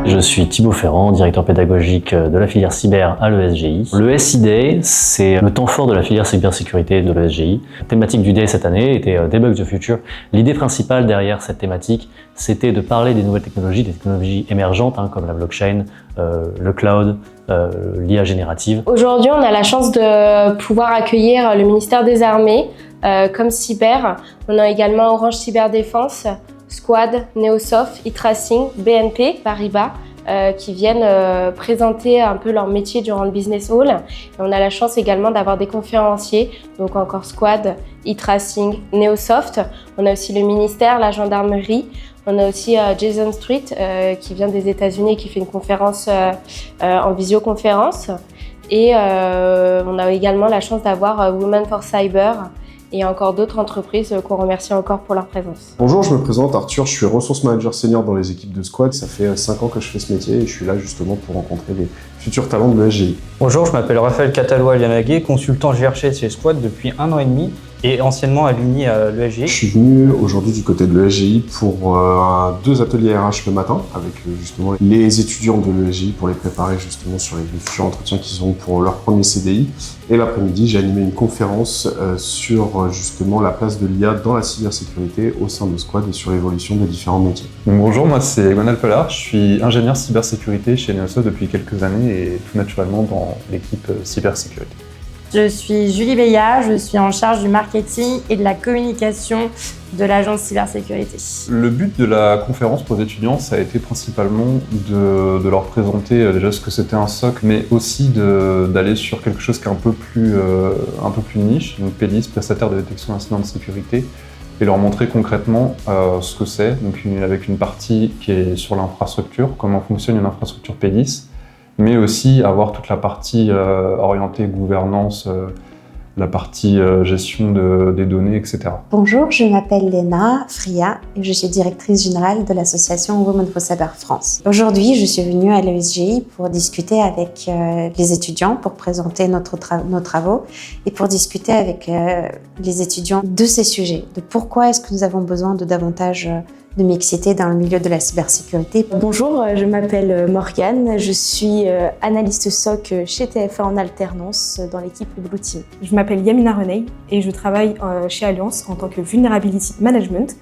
Je suis Thibaut Ferrand, directeur pédagogique de la filière cyber à l'ESGI. Le SID, c'est le temps fort de la filière cybersécurité de l'ESGI. La thématique du Day cette année était Debug the Future. L'idée principale derrière cette thématique, c'était de parler des nouvelles technologies, des technologies émergentes comme la blockchain, le cloud, l'IA générative. Aujourd'hui, on a la chance de pouvoir accueillir le ministère des Armées comme cyber. On a également Orange Cyberdéfense, Squad, Neosoft, e-Tracing, BNP Paribas qui viennent présenter un peu leur métier durant le Business Hall. Et on a la chance également d'avoir des conférenciers, donc encore Squad, e-Tracing, Neosoft. On a aussi le ministère, la gendarmerie. On a aussi Jason Street qui vient des États-Unis et qui fait une conférence en visioconférence. Et on a également la chance d'avoir Women for Cyber et encore d'autres entreprises qu'on remercie encore pour leur présence. Bonjour, je me présente Arthur, je suis ressource manager senior dans les équipes de Squad. Ça fait 5 ans que je fais ce métier et je suis là justement pour rencontrer les futurs talents de l'ESGI. Bonjour, je m'appelle Raphaël Catalois-Lianagué, consultant GRC chez Squad depuis 1 an et demi et anciennement à l'UNI à l'ESGI. Je suis venu aujourd'hui du côté de l'ESGI pour 2 ateliers RH le matin avec justement les étudiants de l'ESGI pour les préparer justement sur les futurs entretiens qu'ils auront pour leur premier CDI. Et l'après-midi, j'ai animé une conférence sur justement la place de l'IA dans la cybersécurité au sein de Squad et sur l'évolution des différents métiers. Bonjour, moi c'est Gonal Pollard, je suis ingénieur cybersécurité chez Neosoft depuis quelques années et tout naturellement dans l'équipe cybersécurité. Je suis Julie Beya, je suis en charge du marketing et de la communication de l'agence cybersécurité. Le but de la conférence pour les étudiants, ça a été principalement de leur présenter déjà ce que c'était un SOC, mais aussi d'aller sur quelque chose qui est un peu plus niche, donc PDIS, prestataire de détection d'incidents de sécurité, et leur montrer concrètement ce que c'est, donc avec une partie qui est sur l'infrastructure, comment fonctionne une infrastructure PDIS, mais aussi avoir toute la partie orientée gouvernance, la partie gestion des données, etc. Bonjour, je m'appelle Léna Fria et je suis directrice générale de l'association Women for Cyber France. Aujourd'hui, je suis venue à l'ESGI pour discuter avec les étudiants, pour présenter nos travaux et pour discuter avec les étudiants de ces sujets, de pourquoi est-ce que nous avons besoin de davantage de mixité dans le milieu de la cybersécurité. Bonjour, je m'appelle Morgane, je suis analyste SOC chez TF1 en alternance dans l'équipe Blue Team. Je m'appelle Yamina Reney et je travaille chez Alliance en tant que Vulnerability Management.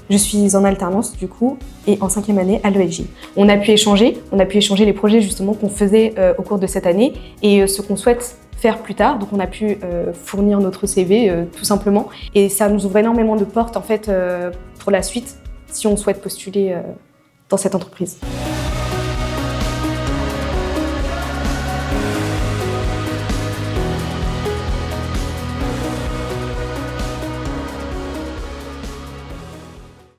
Je suis en alternance du coup et en 5e année à l'ESG. On a pu échanger les projets justement qu'on faisait au cours de cette année et ce qu'on souhaite faire plus tard. Donc on a pu fournir notre CV tout simplement et ça nous ouvre énormément de portes en fait pour la suite si on souhaite postuler dans cette entreprise.